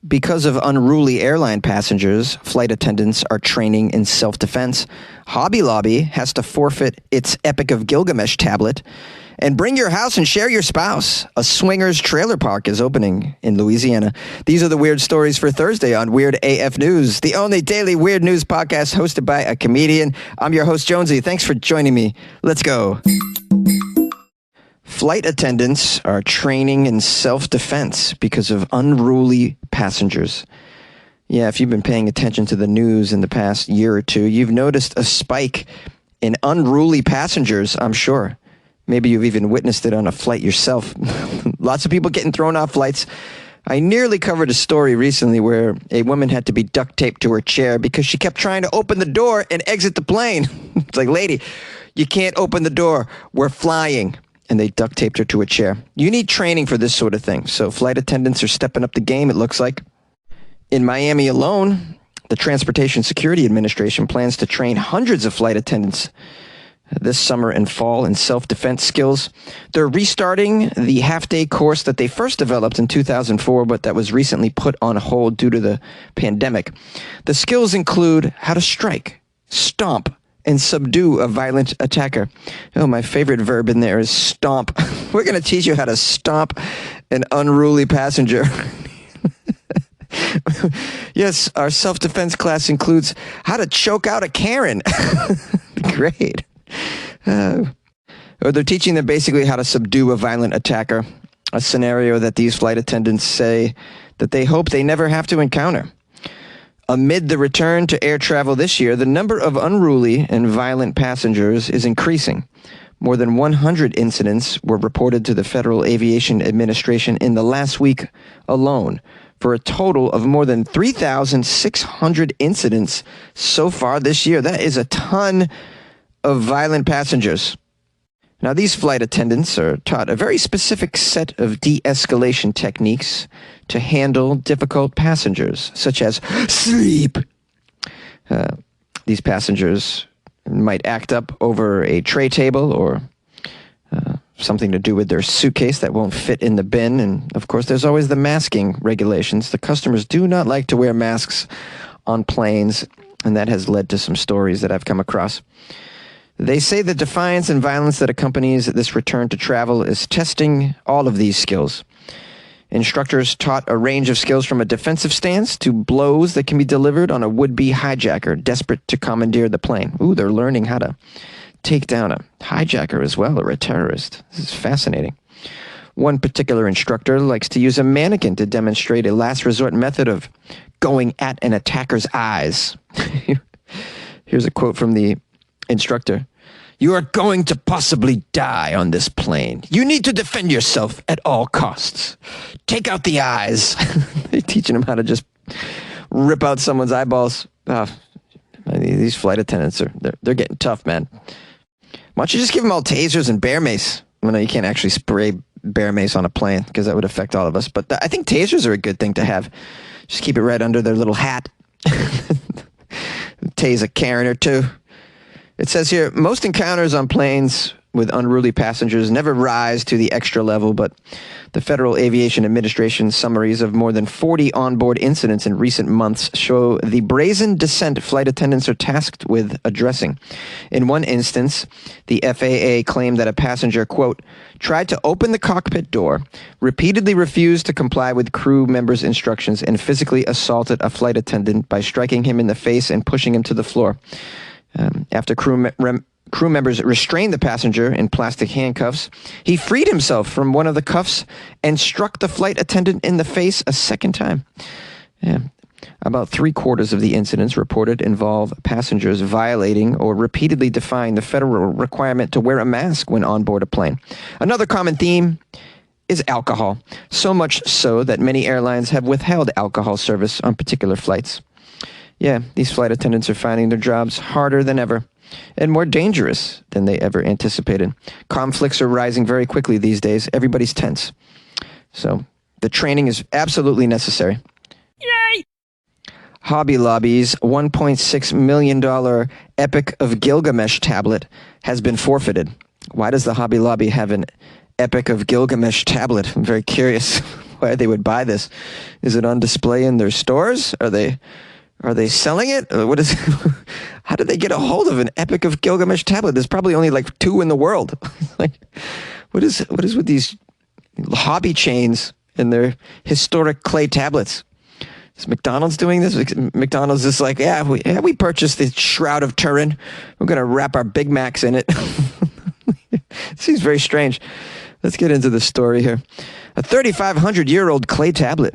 Because of unruly airline passengers, flight attendants are training in self-defense. Hobby Lobby has to forfeit its Epic of Gilgamesh tablet. And bring your house and share your spouse. A swingers trailer park is opening in Louisiana. These are the weird stories for Thursday on Weird AF News, the only daily weird news podcast hosted by a comedian. I'm your host, JONESY. Thanks for joining me. Let's go. Flight attendants are training in self-defense because of unruly passengers. Yeah, if you've been paying attention to the news in the past year or two, you've noticed a spike in unruly passengers, I'm sure. Maybe you've even witnessed it on a flight yourself. Lots of people getting thrown off flights. I nearly covered a story recently where a woman had to be duct taped to her chair because she kept trying to open the door and exit the plane. It's like, lady, you can't open the door. We're flying. And they duct taped her to a chair. You need training for this sort of thing. So flight attendants are stepping up the game, it looks like. In Miami alone, the Transportation Security Administration plans to train hundreds of flight attendants this summer and fall in self-defense skills. They're restarting the half-day course that they first developed in 2004, but that was recently put on hold due to the pandemic. The skills include how to strike, stomp, and subdue a violent attacker. Oh, my favorite verb in there is stomp. We're going to teach you how to stomp an unruly passenger. Yes, our self-defense class includes how to choke out a Karen. Great. Or they're teaching them basically how to subdue a violent attacker, a scenario that these flight attendants say that they hope they never have to encounter. Amid the return to air travel this year, the number of unruly and violent passengers is increasing. More than 100 incidents were reported to the Federal Aviation Administration in the last week alone, for a total of more than 3,600 incidents so far this year. That is a ton of violent passengers. Now, these flight attendants are taught a very specific set of de-escalation techniques to handle difficult passengers, such as sleep. These passengers might act up over a tray table or something to do with their suitcase that won't fit in the bin. And, of course, there's always the masking regulations. The customers do not like to wear masks on planes, and that has led to some stories that I've come across. They say the defiance and violence that accompanies this return to travel is testing all of these skills. Instructors taught a range of skills from a defensive stance to blows that can be delivered on a would-be hijacker desperate to commandeer the plane. Ooh, they're learning how to take down a hijacker as well, or a terrorist. This is fascinating. One particular instructor likes to use a mannequin to demonstrate a last resort method of going at an attacker's eyes. Here's a quote from the instructor. "You are going to possibly die on this plane. You need to defend yourself at all costs. Take out the eyes." They're teaching them how to just rip out someone's eyeballs. These flight attendants they're getting tough, man. Why don't you just give them all tasers and bear mace? Well, no, you can't actually spray bear mace on a plane because that would affect all of us. But I think tasers are a good thing to have. Just keep it right under their little hat. Tase a Karen or two. It says here, most encounters on planes with unruly passengers never rise to the extra level, but the Federal Aviation Administration summaries of more than 40 onboard incidents in recent months show the brazen descent flight attendants are tasked with addressing. In one instance, the FAA claimed that a passenger, quote, tried to open the cockpit door, repeatedly refused to comply with crew members' instructions, and physically assaulted a flight attendant by striking him in the face and pushing him to the floor. After crew members restrained the passenger in plastic handcuffs, he freed himself from one of the cuffs and struck the flight attendant in the face a second time. About 3/4 of the incidents reported involve passengers violating or repeatedly defying the federal requirement to wear a mask when on board a plane. Another common theme is alcohol, so much so that many airlines have withheld alcohol service on particular flights. Yeah, these flight attendants are finding their jobs harder than ever and more dangerous than they ever anticipated. Conflicts are rising very quickly these days. Everybody's tense. So the training is absolutely necessary. Yay! Hobby Lobby's $1.6 million Epic of Gilgamesh tablet has been forfeited. Why does the Hobby Lobby have an Epic of Gilgamesh tablet? I'm very curious. why they would buy this. Is it on display in their stores? Are they selling it? What is? How did they get a hold of an Epic of Gilgamesh tablet? There's probably only like 2 in the world. Like, what is with these hobby chains and their historic clay tablets? Is McDonald's doing this? McDonald's is like, we purchased the Shroud of Turin. We're going to wrap our Big Macs in it. It seems very strange. Let's get into the story here. A 3,500-year-old clay tablet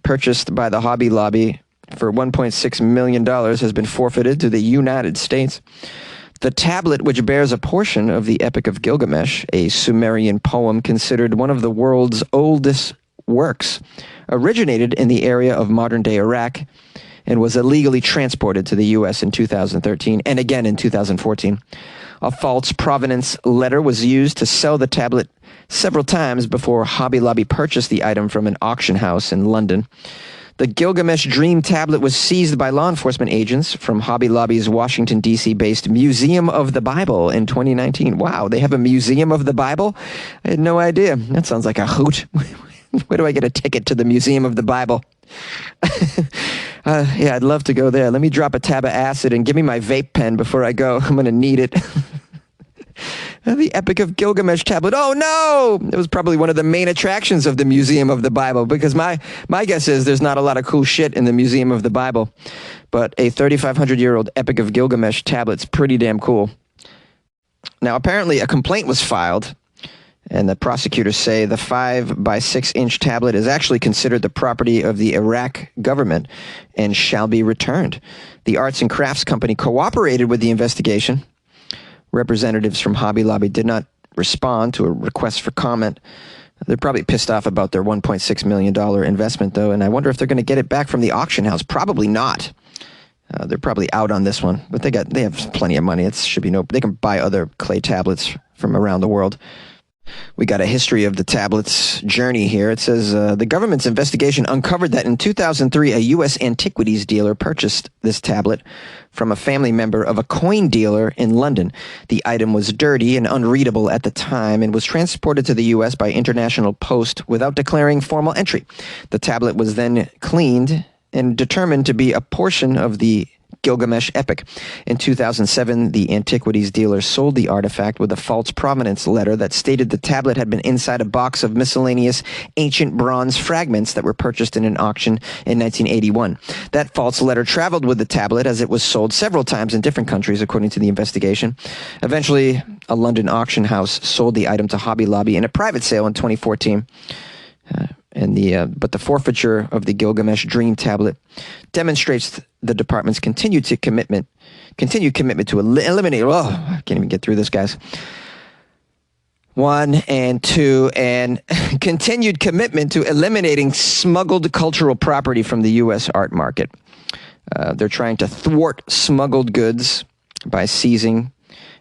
purchased by the Hobby Lobby for $1.6 million has been forfeited to the United States. The tablet, which bears a portion of the Epic of Gilgamesh, a Sumerian poem considered one of the world's oldest works, originated in the area of modern-day Iraq and was illegally transported to the U.S. in 2013 and again in 2014. A false provenance letter was used to sell the tablet several times before Hobby Lobby purchased the item from an auction house in London. The Gilgamesh Dream tablet was seized by law enforcement agents from Hobby Lobby's Washington, D.C.-based Museum of the Bible in 2019. Wow, they have a Museum of the Bible? I had no idea. That sounds like a hoot. Where do I get a ticket to the Museum of the Bible? Yeah, I'd love to go there. Let me drop a tab of acid and give me my vape pen before I go. I'm going to need it. The Epic of Gilgamesh tablet. Oh, no! It was probably one of the main attractions of the Museum of the Bible, because my guess is there's not a lot of cool shit in the Museum of the Bible. But a 3,500-year-old Epic of Gilgamesh tablet's pretty damn cool. Now, apparently a complaint was filed, and the prosecutors say the 5 by 6 inch tablet is actually considered the property of the Iraq government and shall be returned. The arts and crafts company cooperated with the investigation. Representatives from Hobby Lobby did not respond to a request for comment. They're probably pissed off about their $1.6 million investment, though, and I wonder if they're going to get it back from the auction house. Probably not. They're probably out on this one, but they have plenty of money. It should be they can buy other clay tablets from around the world. We got a history of the tablet's journey here. It says, the government's investigation uncovered that in 2003, a U.S. antiquities dealer purchased this tablet from a family member of a coin dealer in London. The item was dirty and unreadable at the time and was transported to the U.S. by international post without declaring formal entry. The tablet was then cleaned and determined to be a portion of the Gilgamesh epic. In 2007, the antiquities dealer sold the artifact with a false provenance letter that stated the tablet had been inside a box of miscellaneous ancient bronze fragments that were purchased in an auction in 1981. That false letter traveled with the tablet as it was sold several times in different countries, according to the investigation. Eventually, a London auction house sold the item to Hobby Lobby in a private sale in 2014. But the forfeiture of the Gilgamesh Dream tablet demonstrates the department's continued commitment to eliminate. Oh, I can't even get through this, guys. 1 and 2, and continued commitment to eliminating smuggled cultural property from the U.S. art market. They're trying to thwart smuggled goods by seizing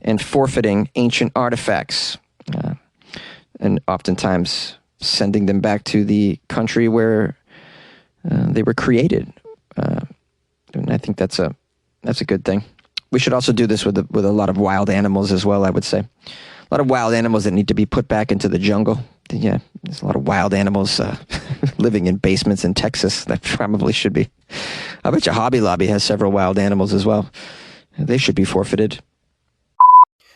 and forfeiting ancient artifacts, and oftentimes sending them back to the country where they were created. And I think that's a good thing. We should also do this with a lot of wild animals as well, I would say. A lot of wild animals that need to be put back into the jungle. Yeah, there's a lot of wild animals living in basements in Texas that probably should be. I bet you Hobby Lobby has several wild animals as well. They should be forfeited.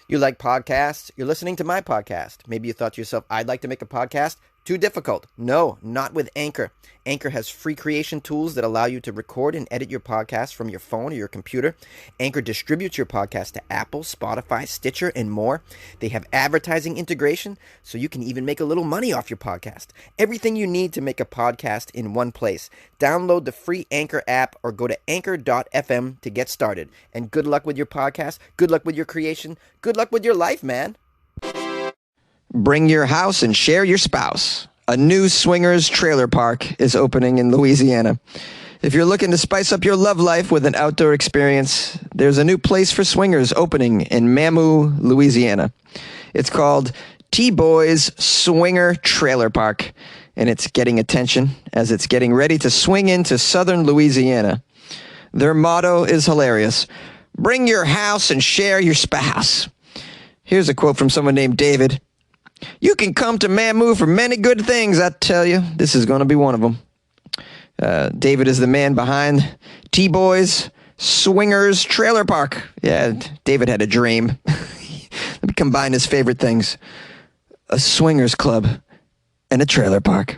You like podcasts? You're listening to my podcast. Maybe you thought to yourself, I'd like to make a podcast. Too difficult. No, not with Anchor. Anchor has free creation tools that allow you to record and edit your podcast from your phone or your computer. Anchor distributes your podcast to Apple, Spotify, Stitcher, and more. They have advertising integration, so you can even make a little money off your podcast. Everything you need to make a podcast in one place. Download the free Anchor app or go to anchor.fm to get started. And good luck with your podcast. Good luck with your creation. Good luck with your life, man. Bring your house and share your spouse. A new swingers trailer park is opening in Louisiana. If you're looking to spice up your love life with an outdoor experience, there's a new place for swingers opening in Mamou, Louisiana. It's called T-Boys Swinger Trailer Park, and it's getting attention as it's getting ready to swing into southern Louisiana. Their motto is hilarious. Bring your house and share your spouse. Here's a quote from someone named David. You can come to Mamu for many good things, I tell you. This is going to be one of them. David is the man behind T-Boys Swingers Trailer Park. Yeah, David had a dream. Let me combine his favorite things. A swingers club and a trailer park.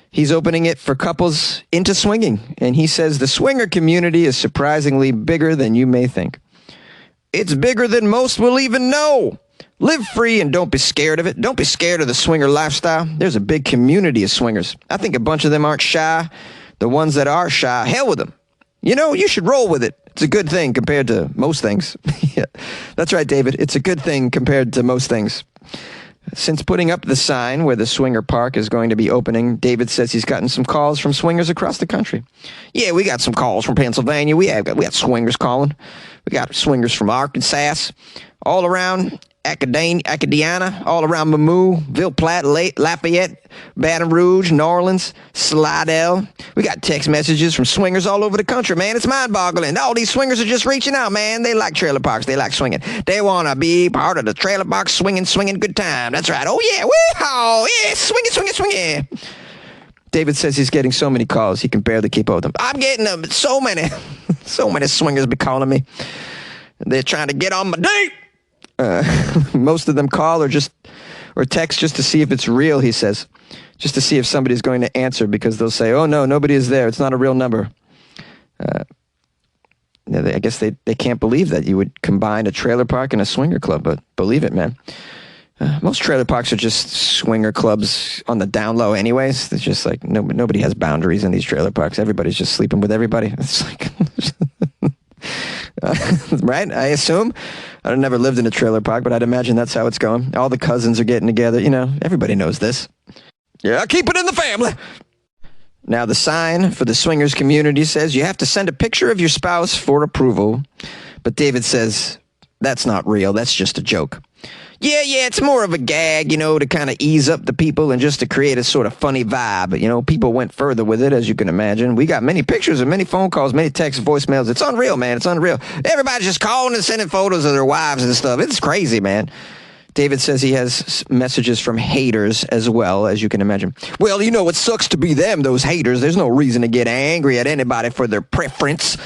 He's opening it for couples into swinging, and he says the swinger community is surprisingly bigger than you may think. It's bigger than most will even know. Live free and don't be scared of it. Don't be scared of the swinger lifestyle. There's a big community of swingers. I think a bunch of them aren't shy. The ones that are shy, hell with them. You know, you should roll with it. It's a good thing compared to most things. Yeah, that's right, David. It's a good thing compared to most things. Since putting up the sign where the swinger park is going to be opening, David says he's gotten some calls from swingers across the country. Yeah, we got some calls from Pennsylvania. We got swingers calling. We got swingers from Arkansas, all around Acadiana, all around Mamu, Ville Platte, Lafayette, Baton Rouge, New Orleans, Slidell. We got text messages from swingers all over the country, man. It's mind-boggling. All these swingers are just reaching out, man. They like trailer parks. They like swinging. They want to be part of the trailer park swinging good time. That's right. Oh, yeah. Wee-haw. Yeah, swinging. David says he's getting so many calls, he can barely keep up with them. I'm getting them. So many swingers be calling me. They're trying to get on my date. Most of them call or text just to see if it's real, he says. Just to see if somebody's going to answer, because they'll say, oh, no, nobody is there. It's not a real number. I guess they can't believe that you would combine a trailer park and a swinger club, but believe it, man. Most trailer parks are just swinger clubs on the down low anyways. It's just like nobody has boundaries in these trailer parks. Everybody's just sleeping with everybody. It's like... right? I assume. I've never lived in a trailer park, but I'd imagine that's how it's going. All the cousins are getting together. You know, everybody knows this. Yeah, keep it in the family. Now, the sign for the swingers community says you have to send a picture of your spouse for approval. But David says that's not real. That's just a joke. Yeah, it's more of a gag, to kind of ease up the people and just to create a sort of funny vibe. People went further with it, as you can imagine. We got many pictures and many phone calls, many texts, voicemails. It's unreal, man. It's unreal. Everybody's just calling and sending photos of their wives and stuff. It's crazy, man. David says he has messages from haters as well, as you can imagine. Well, it sucks to be them, those haters. There's no reason to get angry at anybody for their preference.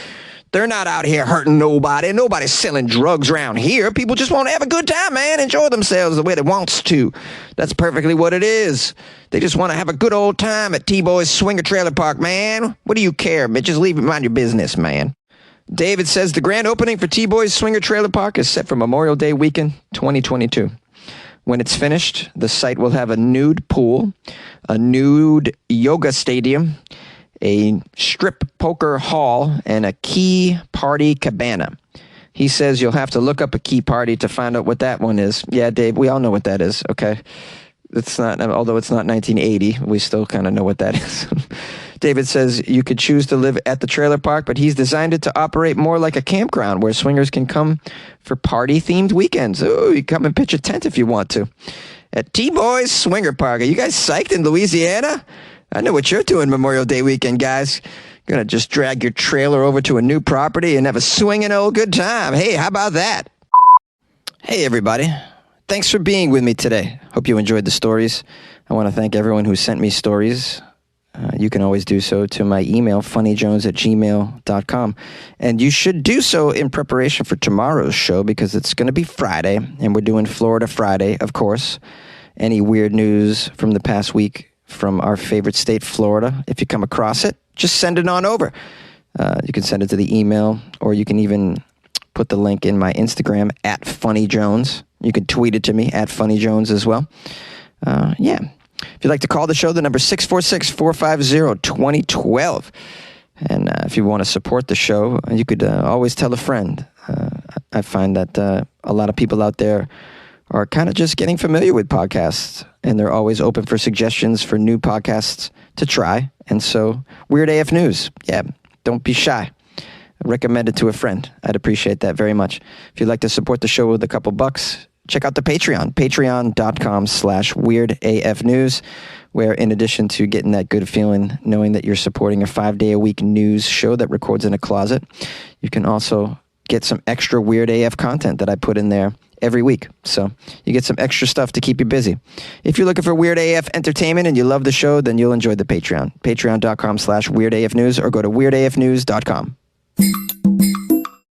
They're not out here hurting nobody. Nobody's selling drugs around here. People just want to have a good time, man. Enjoy themselves the way they wants to. That's perfectly what it is. They just want to have a good old time at T-Boy's Swinger Trailer Park, man. What do you care, bitch? Just leave it, mind your business, man. David says the grand opening for T-Boy's Swinger Trailer Park is set for Memorial Day weekend 2022. When it's finished, the site will have a nude pool, a nude yoga stadium, a strip poker hall, and a key party cabana. He says you'll have to look up a key party to find out what that one is. Yeah, Dave, we all know what that is, okay? It's not, although it's not 1980, we still kind of know what that is. David says you could choose to live at the trailer park, but he's designed it to operate more like a campground where swingers can come for party-themed weekends. Ooh, you come and pitch a tent if you want to. At T-Boy's Swinger Park. Are you guys psyched in Louisiana? I know what you're doing Memorial Day weekend, guys. Gonna just drag your trailer over to a new property and have a swinging old good time. Hey, how about that? Hey, everybody. Thanks for being with me today. Hope you enjoyed the stories. I want to thank everyone who sent me stories. You can always do so to my email, funnyjones@gmail.com. And you should do so in preparation for tomorrow's show, because it's going to be Friday, and we're doing Florida Friday, of course. Any weird news from the past week from our favorite state, Florida, if you come across it, just send it on over. You can send it to the email, or you can even put the link in my Instagram, @funnyjones. You can tweet it to me, @funnyjones as well. Yeah. If you'd like to call the show, the number is 646-450-2012. And if you want to support the show, you could always tell a friend. I find that a lot of people out there are kind of just getting familiar with podcasts, and they're always open for suggestions for new podcasts to try. And so, Weird AF News, yeah, don't be shy. Recommend it to a friend. I'd appreciate that very much. If you'd like to support the show with a couple bucks, check out the Patreon, patreon.com/weirdafnews, where in addition to getting that good feeling, knowing that you're supporting a 5-day-a-week news show that records in a closet, you can also get some extra Weird AF content that I put in there every week. So you get some extra stuff to keep you busy. If you're looking for Weird AF entertainment and you love the show, then you'll enjoy the Patreon. Patreon.com/WeirdAFnews or go to WeirdAFnews.com.